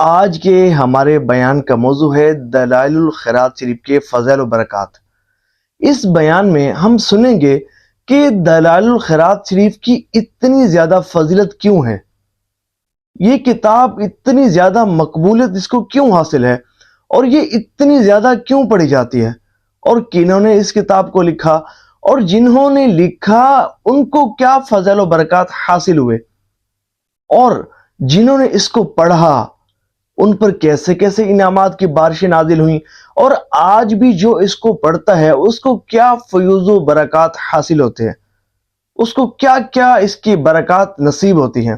آج کے ہمارے بیان کا موضوع ہے دلائل الخیرات شریف کے فضائل و برکات۔ اس بیان میں ہم سنیں گے کہ دلائل الخیرات شریف کی اتنی زیادہ فضیلت کیوں ہے، یہ کتاب اتنی زیادہ مقبولیت اس کو کیوں حاصل ہے، اور یہ اتنی زیادہ کیوں پڑھی جاتی ہے، اور کنہوں نے اس کتاب کو لکھا، اور جنہوں نے لکھا ان کو کیا فضائل و برکات حاصل ہوئے، اور جنہوں نے اس کو پڑھا ان پر کیسے کیسے انعامات کی بارشیں نازل ہوئیں، اور آج بھی جو اس کو پڑھتا ہے اس کو کیا فیوز و برکات حاصل ہوتے ہیں، اس کو کیا کیا اس کی برکات نصیب ہوتی ہیں۔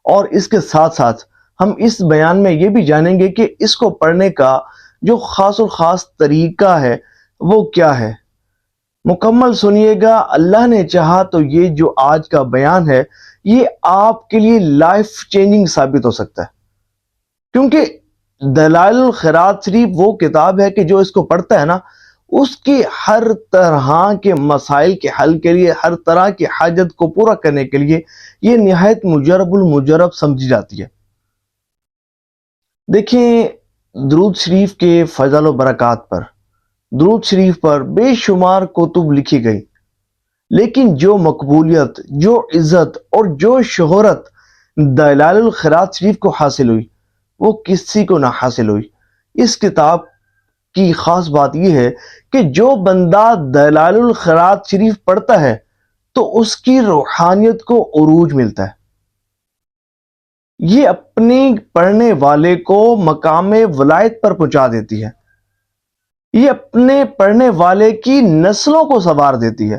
اور اس کے ساتھ ساتھ ہم اس بیان میں یہ بھی جانیں گے کہ اس کو پڑھنے کا جو خاص و خاص طریقہ ہے وہ کیا ہے۔ مکمل سنیے گا، اللہ نے چاہا تو یہ جو آج کا بیان ہے یہ آپ کے لیے لائف چینجنگ ثابت ہو سکتا ہے، کیونکہ دلائل الخیرات شریف وہ کتاب ہے کہ جو اس کو پڑھتا ہے نا، اس کی ہر طرح کے مسائل کے حل کے لیے، ہر طرح کی حاجت کو پورا کرنے کے لیے یہ نہایت مجرب المجرب سمجھی جاتی ہے۔ دیکھیں، درود شریف کے فضائل و برکات پر، درود شریف پر بے شمار کتب لکھی گئی، لیکن جو مقبولیت، جو عزت اور جو شہرت دلائل الخیرات شریف کو حاصل ہوئی وہ کسی کو نہ حاصل ہوئی۔ اس کتاب کی خاص بات یہ ہے کہ جو بندہ دلائل الخیرات شریف پڑھتا ہے تو اس کی روحانیت کو عروج ملتا ہے، یہ اپنے پڑھنے والے کو مقام ولایت پر پہنچا دیتی ہے، یہ اپنے پڑھنے والے کی نسلوں کو سنوار دیتی ہے،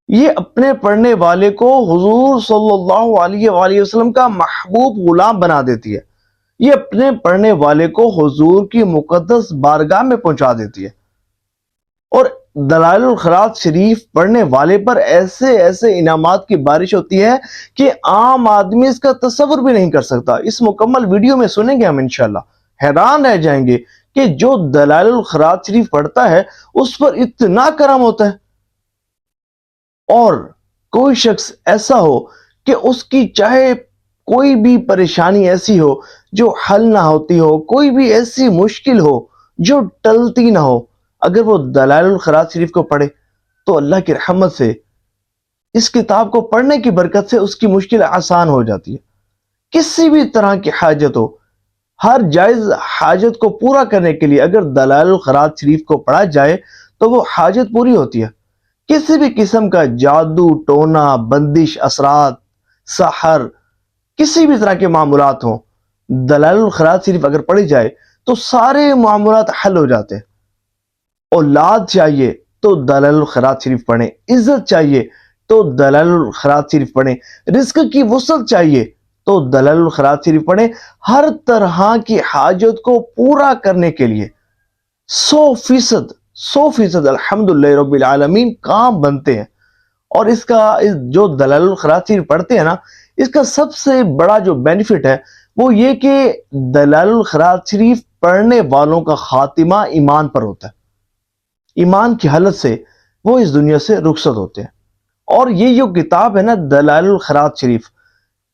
یہ اپنے پڑھنے والے کو حضور صلی اللہ علیہ وآلہ وسلم کا محبوب غلام بنا دیتی ہے، یہ اپنے پڑھنے والے کو حضور کی مقدس بارگاہ میں پہنچا دیتی ہے۔ اور دلائل الخیرات شریف پڑھنے والے پر ایسے ایسے انعامات کی بارش ہوتی ہے کہ عام آدمی اس کا تصور بھی نہیں کر سکتا۔ اس مکمل ویڈیو میں سنیں گے ہم انشاءاللہ، حیران رہ جائیں گے کہ جو دلائل الخیرات شریف پڑھتا ہے اس پر اتنا کرم ہوتا ہے، اور کوئی شخص ایسا ہو کہ اس کی چاہے کوئی بھی پریشانی ایسی ہو جو حل نہ ہوتی ہو، کوئی بھی ایسی مشکل ہو جو ٹلتی نہ ہو، اگر وہ دلائل الخیرات شریف کو پڑھے تو اللہ کی رحمت سے، اس کتاب کو پڑھنے کی برکت سے اس کی مشکل آسان ہو جاتی ہے۔ کسی بھی طرح کی حاجت ہو، ہر جائز حاجت کو پورا کرنے کے لیے اگر دلائل الخیرات شریف کو پڑھا جائے تو وہ حاجت پوری ہوتی ہے۔ کسی بھی قسم کا جادو ٹونا، بندش، اثرات، سحر، کسی بھی طرح کے معاملات ہوں، دلائل الخیرات شریف اگر پڑھی جائے تو سارے معاملات حل ہو جاتے ہیں۔ اولاد چاہیے تو دلائل الخیرات شریف پڑھیں، عزت چاہیے تو دلائل الخیرات شریف پڑھیں، رزق کی وسعت چاہیے تو دلائل الخیرات شریف پڑھیں۔ ہر طرح کی حاجت کو پورا کرنے کے لیے 100% الحمدللہ رب العالمین کام بنتے ہیں۔ اور اس کا جو دلائل الخیرات شریف پڑھتے ہیں نا، اس کا سب سے بڑا جو بینیفٹ ہے وہ یہ کہ دلائل الخیرات شریف پڑھنے والوں کا خاتمہ ایمان پر ہوتا ہے، ایمان کی حالت سے وہ اس دنیا سے رخصت ہوتے ہیں۔ اور یہ جو کتاب ہے نا دلائل الخیرات شریف،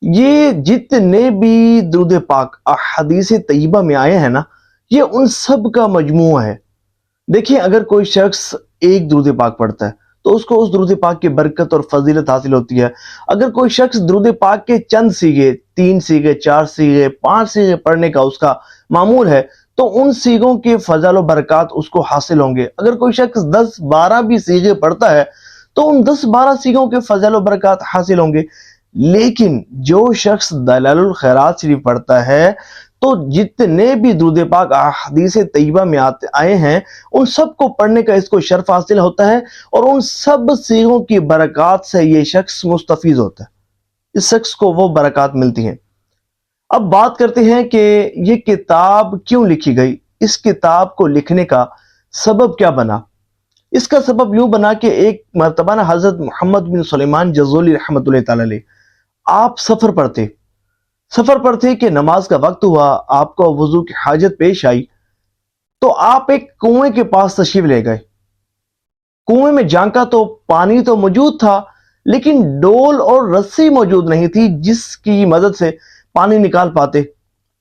یہ جتنے بھی درود پاک احادیث طیبہ میں آئے ہیں نا، یہ ان سب کا مجموعہ ہے۔ دیکھیں، اگر کوئی شخص ایک درود پاک پڑھتا ہے تو اس کو اس درود پاک کی برکت اور فضیلت حاصل ہوتی ہے۔ اگر کوئی شخص درود پاک کے چند سیغے، 3 سیغے، 4 سیغے، 5 سیغے پڑھنے کا اس کا معمول ہے تو ان سیغوں کے فضائل و برکات اس کو حاصل ہوں گے۔ اگر کوئی شخص 10-12 بھی سیغے پڑھتا ہے تو ان 10-12 سیغوں کے فضائل و برکات حاصل ہوں گے۔ لیکن جو شخص دلائل الخیرات شریف پڑھتا ہے تو جتنے بھی درود پاک احادیث طیبہ میں آئے ہیں ان سب کو پڑھنے کا اس کو شرف حاصل ہوتا ہے، اور ان سب سیغوں کی برکات سے یہ شخص مستفیض ہوتا ہے، اس شخص کو وہ برکات ملتی ہیں۔ اب بات کرتے ہیں کہ یہ کتاب کیوں لکھی گئی، اس کتاب کو لکھنے کا سبب کیا بنا۔ اس کا سبب یوں بنا کہ ایک مرتبہ حضرت محمد بن سلیمان جزولی رحمۃ اللہ تعالی علیہ، آپ سفر پر تھے کہ نماز کا وقت ہوا، آپ کو وضو کی حاجت پیش آئی تو آپ ایک کنویں کے پاس تشریف لے گئے۔ کنویں میں جھانکا تو پانی تو موجود تھا، لیکن ڈول اور رسی موجود نہیں تھی جس کی مدد سے پانی نکال پاتے۔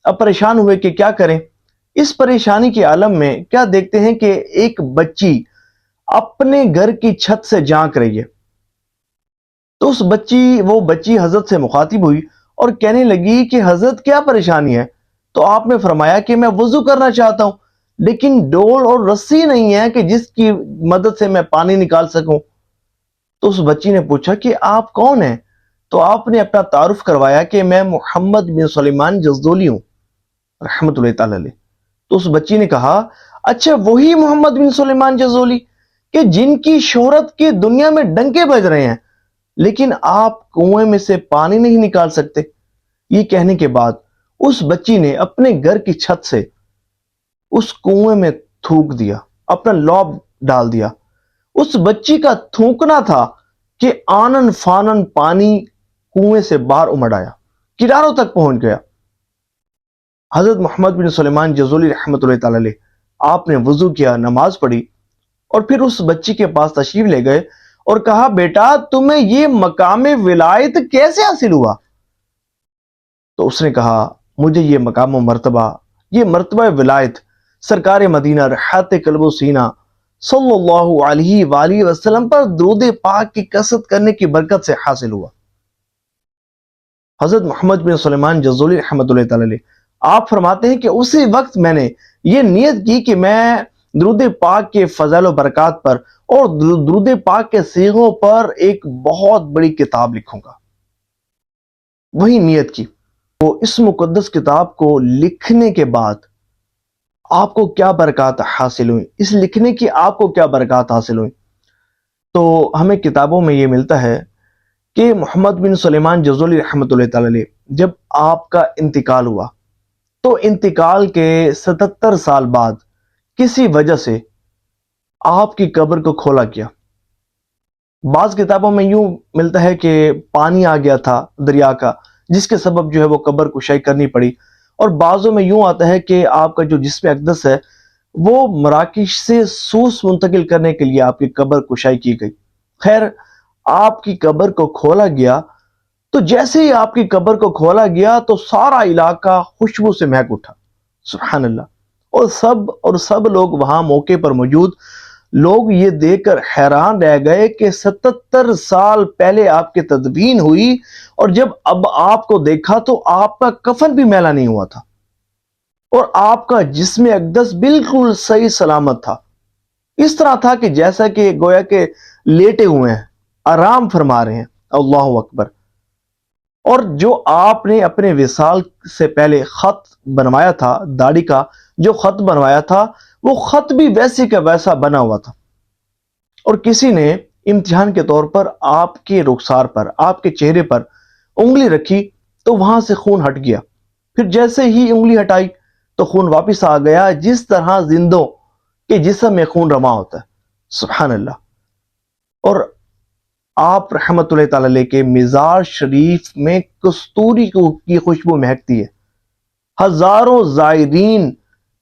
اب پریشان ہوئے کہ کیا کریں۔ اس پریشانی کے عالم میں کیا دیکھتے ہیں کہ ایک بچی اپنے گھر کی چھت سے جھانک رہی ہے۔ تو وہ بچی حضرت سے مخاطب ہوئی اور کہنے لگی کہ حضرت کیا پریشانی ہے؟ تو آپ نے فرمایا کہ میں وضو کرنا چاہتا ہوں، لیکن ڈول اور رسی نہیں ہے کہ جس کی مدد سے میں پانی نکال سکوں۔ تو اس بچی نے پوچھا کہ آپ کون ہیں؟ تو آپ نے اپنا تعارف کروایا کہ میں محمد بن سلیمان جزدولی ہوں رحمت اللہ تعالی علیہ۔ تو اس بچی نے کہا اچھا وہی محمد بن سلیمان جزدولی کہ جن کی شہرت کی دنیا میں ڈنکے بج رہے ہیں، لیکن آپ کنویں میں سے پانی نہیں نکال سکتے۔ یہ کہنے کے بعد اس بچی نے اپنے گھر کی چھت سے اس کنویں میں تھوک دیا، اپنا لوب ڈال دیا۔ اس بچی کا تھوکنا تھا کہ آنن فانن پانی کنویں سے باہر امڑ آیا، کناروں تک پہنچ گیا۔ حضرت محمد بن سلیمان جزولی رحمت اللہ تعالی علیہ آپ نے وضو کیا، نماز پڑھی اور پھر اس بچی کے پاس تشریف لے گئے اور کہا بیٹا تمہیں یہ مقام ولایت کیسے حاصل ہوا؟ تو اس نے کہا مجھے یہ مقام و مرتبہ، یہ مرتبہ ولایت سرکار مدینہ رحمت قلب و سینہ صلی اللہ علیہ وآلہ وسلم پر درود پاک کی کثرت کرنے کی برکت سے حاصل ہوا۔ حضرت محمد بن سلیمان جزولی رحمت اللہ تعالی علیہ آپ فرماتے ہیں کہ اسی وقت میں نے یہ نیت کی کہ میں درود پاک کے فضائل و برکات پر اور درود پاک کے صیغوں پر ایک بہت بڑی کتاب لکھوں گا۔ وہی نیت کی۔ وہ اس مقدس کتاب کو لکھنے کے بعد آپ کو کیا برکات حاصل ہوئی، اس لکھنے کی آپ کو کیا برکات حاصل ہوئی؟ تو ہمیں کتابوں میں یہ ملتا ہے کہ محمد بن سلیمان جزولی رحمت اللہ تعالی علیہ جب آپ کا انتقال ہوا تو انتقال کے 77 سال بعد کسی وجہ سے آپ کی قبر کو کھولا گیا۔ بعض کتابوں میں یوں ملتا ہے کہ پانی آ گیا تھا دریا کا، جس کے سبب جو ہے وہ قبر کشائی کرنی پڑی، اور بعضوں میں یوں آتا ہے کہ آپ کا جو جسم اقدس ہے وہ مراکش سے سوس منتقل کرنے کے لیے آپ کی قبر کشائی کی گئی۔ خیر آپ کی قبر کو کھولا گیا تو جیسے ہی آپ کی قبر کو کھولا گیا تو سارا علاقہ خوشبو سے مہک اٹھا، سبحان اللہ۔ اور سب لوگ وہاں موقع پر موجود لوگ یہ دیکھ کر حیران رہ گئے کہ 77 سال پہلے آپ کی تدفین ہوئی اور جب اب آپ کو دیکھا تو آپ کا کفن بھی میلا نہیں ہوا تھا اور آپ کا جسم اقدس بالکل صحیح سلامت تھا۔ اس طرح تھا کہ جیسا کہ گویا کہ لیٹے ہوئے ہیں، آرام فرما رہے ہیں۔ اللہ اکبر۔ اور جو آپ نے اپنے وصال سے پہلے خط بنوایا تھا، داڑھی کا جو خط بنوایا تھا، وہ خط بھی ویسے کا ویسا بنا ہوا تھا، اور کسی نے امتحان کے طور پر آپ کے رخسار پر، آپ کے چہرے پر انگلی رکھی تو وہاں سے خون ہٹ گیا، پھر جیسے ہی انگلی ہٹائی تو خون واپس آ گیا، جس طرح زندوں کے جسم میں خون رواں ہوتا ہے، سبحان اللہ۔ اور آپ رحمت اللہ تعالی علیہ کے مزار شریف میں کستوری کی خوشبو مہکتی ہے۔ ہزاروں زائرین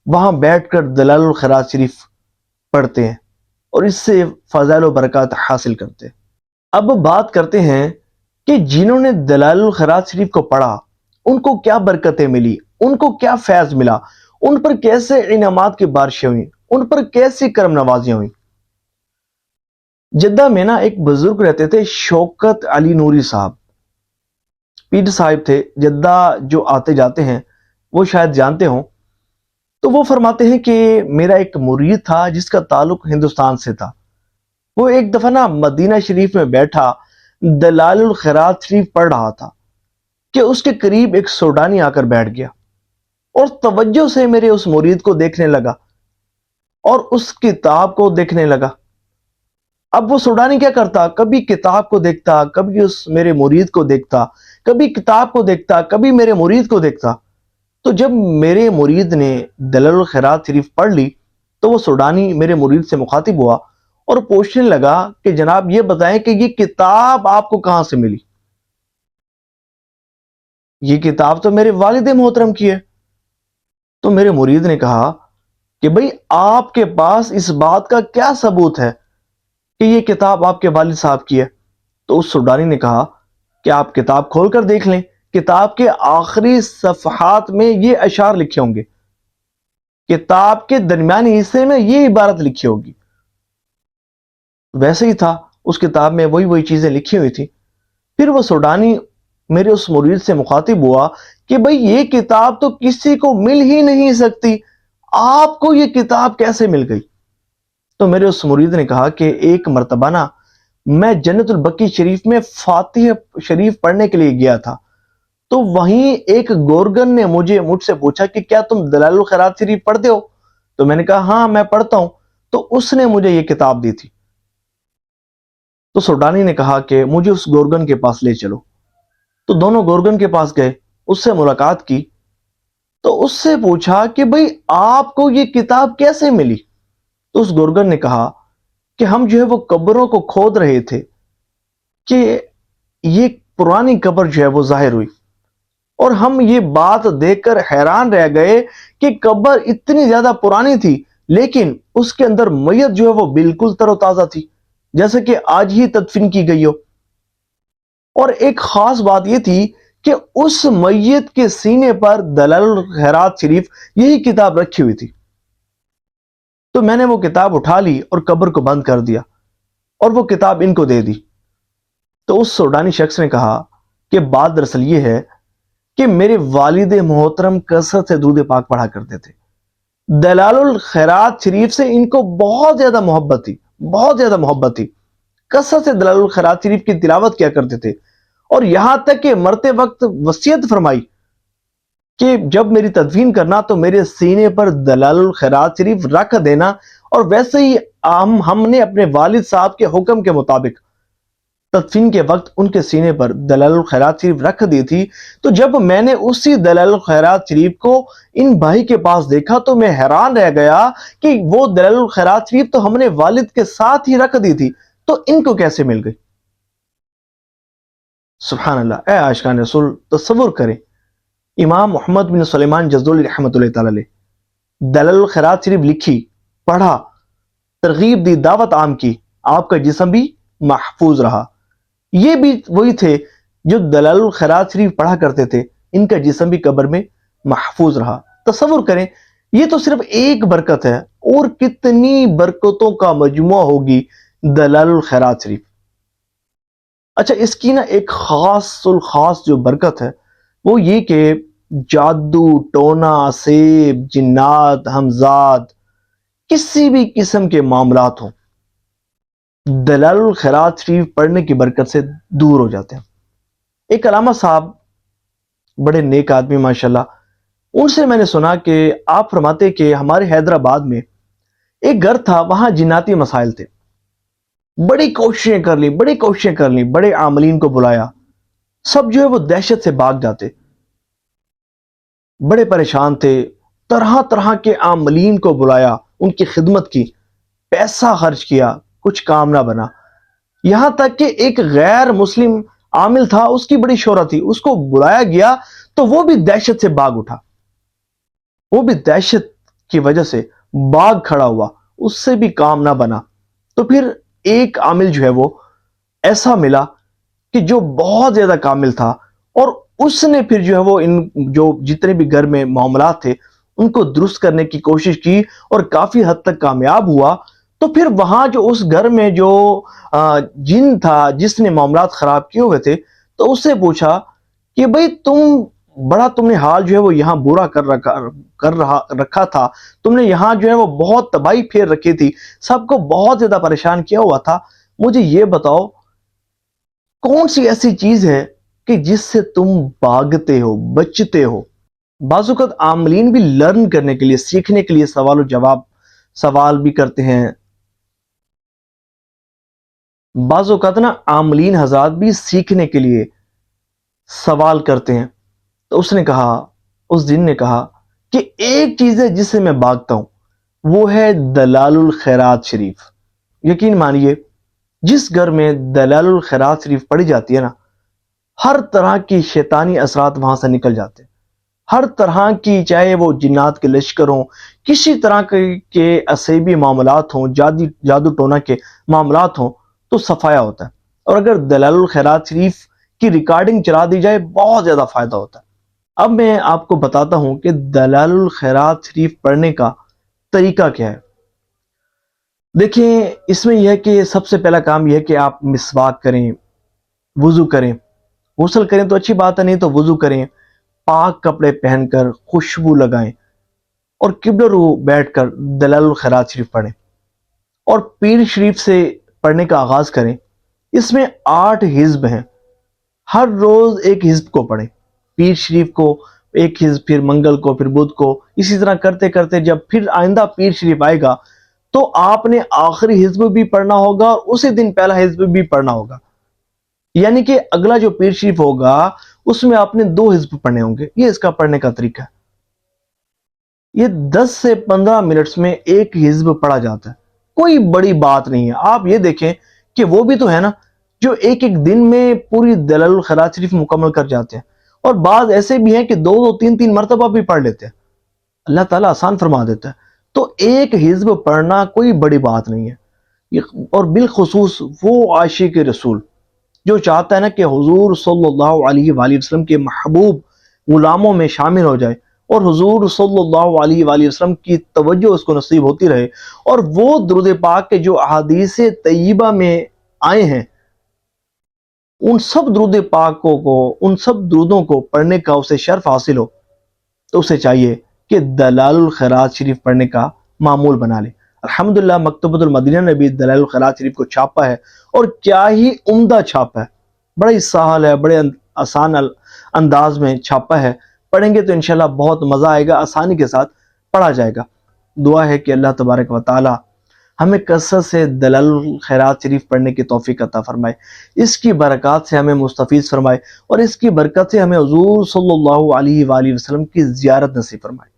وہاں بیٹھ کر دلائل الخیرات شریف پڑھتے ہیں اور اس سے فضائل و برکات حاصل کرتے ہیں۔ اب بات کرتے ہیں کہ جنہوں نے دلائل الخیرات شریف کو پڑھا ان کو کیا برکتیں ملی، ان کو کیا فیض ملا، ان پر کیسے انعامات کی بارشیں ہوئیں، ان پر کیسی کرم نوازیاں ہوئیں۔ جدہ میں نا ایک بزرگ رہتے تھے، شوکت علی نوری صاحب، پیر صاحب تھے، جدہ جو آتے جاتے ہیں وہ شاید جانتے ہوں۔ تو وہ فرماتے ہیں کہ میرا ایک مرید تھا جس کا تعلق ہندوستان سے تھا، وہ ایک دفعہ نا مدینہ شریف میں بیٹھا دلائل الخیرات شریف پڑھ رہا تھا کہ اس کے قریب ایک سوڈانی آ کر بیٹھ گیا اور توجہ سے میرے اس مرید کو دیکھنے لگا اور اس کتاب کو دیکھنے لگا۔ اب وہ سوڈانی کیا کرتا، کبھی کتاب کو دیکھتا، کبھی اس میرے مرید کو دیکھتا، کبھی کتاب کو دیکھتا، کبھی میرے مرید کو دیکھتا۔ تو جب میرے مرید نے دلائل الخیرات شریف پڑھ لی تو وہ سوڈانی میرے مرید سے مخاطب ہوا اور پوچھنے لگا کہ جناب یہ بتائیں کہ یہ کتاب آپ کو کہاں سے ملی؟ یہ کتاب تو میرے والد محترم کی ہے۔ تو میرے مرید نے کہا کہ بھئی آپ کے پاس اس بات کا کیا ثبوت ہے کہ یہ کتاب آپ کے والد صاحب کی ہے؟ تو اس سوڈانی نے کہا کہ آپ کتاب کھول کر دیکھ لیں کتاب کے آخری صفحات میں یہ اشعار لکھے ہوں گے، کتاب کے درمیانی حصے میں یہ عبارت لکھی ہوگی۔ ویسے ہی تھا، اس کتاب میں وہی چیزیں لکھی ہوئی تھی۔ پھر وہ سوڈانی میرے اس مرید سے مخاطب ہوا کہ بھئی یہ کتاب تو کسی کو مل ہی نہیں سکتی، آپ کو یہ کتاب کیسے مل گئی؟ تو میرے اس مرید نے کہا کہ ایک مرتبہ نا میں جنت البقیع شریف میں فاتحہ شریف پڑھنے کے لیے گیا تھا، تو وہیں ایک گورگن نے مجھ سے پوچھا کہ کیا تم دلائل الخیرات شریف پڑھتے ہو؟ تو میں نے کہا ہاں میں پڑھتا ہوں۔ تو اس نے مجھے یہ کتاب دی تھی۔ تو سوڈانی نے کہا کہ مجھے اس گورگن کے پاس لے چلو۔ تو دونوں گورگن کے پاس گئے، اس سے ملاقات کی، تو اس سے پوچھا کہ بھئی آپ کو یہ کتاب کیسے ملی؟ تو اس گورگن نے کہا کہ ہم جو ہے وہ قبروں کو کھود رہے تھے کہ یہ پرانی قبر جو ہے وہ ظاہر ہوئی، اور ہم یہ بات دیکھ کر حیران رہ گئے کہ قبر اتنی زیادہ پرانی تھی لیکن اس کے اندر میت جو ہے وہ بالکل تر و تازہ تھی، جیسے کہ آج ہی تدفین کی گئی ہو۔ اور ایک خاص بات یہ تھی کہ اس میت کے سینے پر دلائل الخیرات شریف یہی کتاب رکھی ہوئی تھی۔ تو میں نے وہ کتاب اٹھا لی اور قبر کو بند کر دیا اور وہ کتاب ان کو دے دی۔ تو اس سوڈانی شخص نے کہا کہ بات دراصل یہ ہے کہ میرے والد محترم کثرت سے درود پاک پڑھا کرتے تھے، دلائل الخیرات شریف سے ان کو بہت زیادہ محبت تھی، بہت زیادہ محبت تھی، کثرت سے دلائل الخیرات شریف کی تلاوت کیا کرتے تھے، اور یہاں تک کہ مرتے وقت وصیت فرمائی کہ جب میری تدفین کرنا تو میرے سینے پر دلائل الخیرات شریف رکھ دینا، اور ویسے ہی ہم نے اپنے والد صاحب کے حکم کے مطابق تدفین کے وقت ان کے سینے پر دلائل الخیرات شریف رکھ دی تھی۔ تو جب میں نے اسی دلائل الخیرات شریف کو ان بھائی کے پاس دیکھا تو میں حیران رہ گیا کہ وہ دلائل الخیرات شریف تو ہم نے والد کے ساتھ ہی رکھ دی تھی، تو ان کو کیسے مل گئی؟ سبحان اللہ! اے عاشقان رسول، تصور کریں، امام محمد بن سلیمان جزولی رحمۃ اللہ تعالی علیہ دلائل الخیرات شریف لکھی، پڑھا، ترغیب دی، دعوت عام کی، آپ کا جسم بھی محفوظ رہا۔ یہ بھی وہی تھے جو دلائل الخیرات شریف پڑھا کرتے تھے، ان کا جسم بھی قبر میں محفوظ رہا۔ تصور کریں، یہ تو صرف ایک برکت ہے، اور کتنی برکتوں کا مجموعہ ہوگی دلائل الخیرات شریف۔ اچھا، اس کی نا ایک خاص جو برکت ہے وہ یہ کہ جادو، ٹونا، سیب، جنات، ہمزاد، کسی بھی قسم کے معاملات ہوں، دلائل الخیرات شریف پڑھنے کی برکت سے دور ہو جاتے ہیں۔ ایک علامہ صاحب، بڑے نیک آدمی ماشاءاللہ، ان سے میں نے سنا کہ آپ فرماتے کہ ہمارے حیدرآباد میں ایک گھر تھا، وہاں جناتی مسائل تھے، بڑی کوششیں کر لیں، بڑے عاملین کو بلایا، سب جو ہے وہ دہشت سے بھاگ جاتے، بڑے پریشان تھے، طرح طرح کے عاملین کو بلایا، ان کی خدمت کی، پیسہ خرچ کیا، کچھ کام نہ بنا۔ یہاں تک کہ ایک غیر مسلم عامل تھا، اس کی بڑی شہرت تھی، اس کو بلایا گیا تو وہ بھی دہشت سے بھاگ اٹھا، وہ بھی دہشت کی وجہ سے بھاگ کھڑا ہوا، اس سے بھی کام نہ بنا۔ تو پھر ایک عامل جو ہے وہ ایسا ملا کہ جو بہت زیادہ کامل تھا، اور اس نے پھر جو ہے وہ ان جو جتنے بھی گھر میں معاملات تھے ان کو درست کرنے کی کوشش کی اور کافی حد تک کامیاب ہوا۔ تو پھر وہاں جو اس گھر میں جو جن تھا جس نے معاملات خراب کیے ہوئے تھے، تو اس سے پوچھا کہ بھئی تم نے حال جو ہے وہ یہاں برا کر رکھا تھا، تم نے یہاں جو ہے وہ بہت تباہی پھیر رکھی تھی، سب کو بہت زیادہ پریشان کیا ہوا تھا، مجھے یہ بتاؤ کون سی ایسی چیز ہے کہ جس سے تم بھاگتے ہو، بچتے ہو؟ بعض اوقات عاملین بھی لرن کرنے کے لیے، سیکھنے کے لیے سوال و جواب سوال بھی کرتے ہیں، بعض اوقات نا عاملین حضرات بھی سیکھنے کے لیے سوال کرتے ہیں۔ تو اس دن نے کہا کہ ایک چیز ہے جس سے میں بھاگتا ہوں، وہ ہے دلائل الخیرات شریف۔ یقین مانیے، جس گھر میں دلائل الخیرات شریف پڑھی جاتی ہے نا، ہر طرح کی شیطانی اثرات وہاں سے نکل جاتے ہیں، ہر طرح کی، چاہے وہ جنات کے لشکر ہوں، کسی طرح کے اسیبی معاملات ہوں، جادو ٹونا کے معاملات ہوں، تو صفایا ہوتا ہے۔ اور اگر دلائل الخیرات شریف کی ریکارڈنگ چلا دی جائے، بہت زیادہ فائدہ ہوتا ہے۔ اب میں آپ کو بتاتا ہوں کہ دلال الخیرات شریف پڑھنے کا طریقہ کیا ہے۔ دیکھیں، اس میں یہ ہے کہ سب سے پہلا کام یہ ہے کہ آپ مسواک کریں، وضو کریں، غسل کریں تو اچھی بات ہے، نہیں تو وضو کریں، پاک کپڑے پہن کر خوشبو لگائیں اور قبلہ رو بیٹھ کر دلال الخیرات شریف پڑھیں اور پیر شریف سے پڑھنے کا آغاز کریں۔ اس میں 8 حزب ہیں، ہر روز ایک حزب کو پڑھیں، پیر شریف کو ایک حزب، پھر منگل کو، پھر بدھ کو، اسی طرح کرتے کرتے جب پھر آئندہ پیر شریف آئے گا تو آپ نے آخری حزب بھی پڑھنا ہوگا اور اسی دن پہلا حزب بھی پڑھنا ہوگا، یعنی کہ اگلا جو پیر شریف ہوگا اس میں آپ نے 2 حزب پڑھنے ہوں گے۔ یہ اس کا پڑھنے کا طریقہ ہے۔ یہ 10 سے 15 منٹس میں ایک حزب پڑھا جاتا ہے، کوئی بڑی بات نہیں ہے۔ آپ یہ دیکھیں کہ وہ بھی تو ہے نا جو ایک ایک دن میں پوری دلال الخیرات شریف مکمل کر جاتے ہیں، اور بعض ایسے بھی ہیں کہ 2 مرتبہ بھی پڑھ لیتے ہیں، اللہ تعالیٰ آسان فرما دیتا ہے۔ تو ایک حزب پڑھنا کوئی بڑی بات نہیں ہے، اور بالخصوص وہ عاشق رسول جو چاہتا ہے نا کہ حضور صلی اللہ علیہ وآلہ وسلم کے محبوب غلاموں میں شامل ہو جائے اور حضور صلی اللہ علیہ وآلہ وسلم کی توجہ اس کو نصیب ہوتی رہے، اور وہ درود پاک کے جو احادیث طیبہ میں آئے ہیں ان سب درود پاکوں کو، ان سب درودوں کو پڑھنے کا اسے شرف حاصل ہو، تو اسے چاہیے کہ دلال الخیرات شریف پڑھنے کا معمول بنا لے۔ الحمدللہ مکتبۃ المدینہ نے بھی دلال الخیرات شریف کو چھاپا ہے، اور کیا ہی عمدہ چھاپا ہے، بڑا ہی سہل ہے، بڑے آسان انداز میں چھاپا ہے۔ پڑھیں گے تو انشاءاللہ بہت مزہ آئے گا، آسانی کے ساتھ پڑھا جائے گا۔ دعا ہے کہ اللہ تبارک و تعالی ہمیں کثرت سے دلال الخیرات شریف پڑھنے کی توفیق عطا فرمائے، اس کی برکات سے ہمیں مستفیض فرمائے، اور اس کی برکت سے ہمیں حضور صلی اللہ علیہ وآلہ وسلم کی زیارت نصیب فرمائے،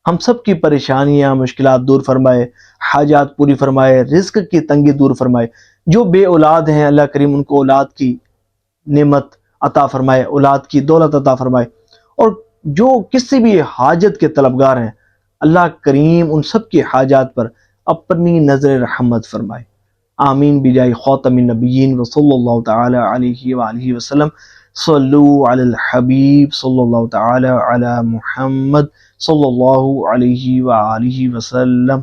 ہم سب کی پریشانیاں مشکلات دور فرمائے، حاجات پوری فرمائے، رزق کی تنگی دور فرمائے۔ جو بے اولاد ہیں اللہ کریم ان کو اولاد کی نعمت عطا فرمائے، اولاد کی دولت عطا فرمائے، اور جو کسی بھی حاجت کے طلبگار ہیں اللہ کریم ان سب کی حاجات پر اپنی نظر رحمت فرمائے۔ آمین بجائے خاتم النبیین وصلی اللہ تعالی علیہ وآلہ وسلم۔ صلو علی الحبیب صلی اللہ تعالی علی محمد صلی اللہ علیہ وآلہ وسلم۔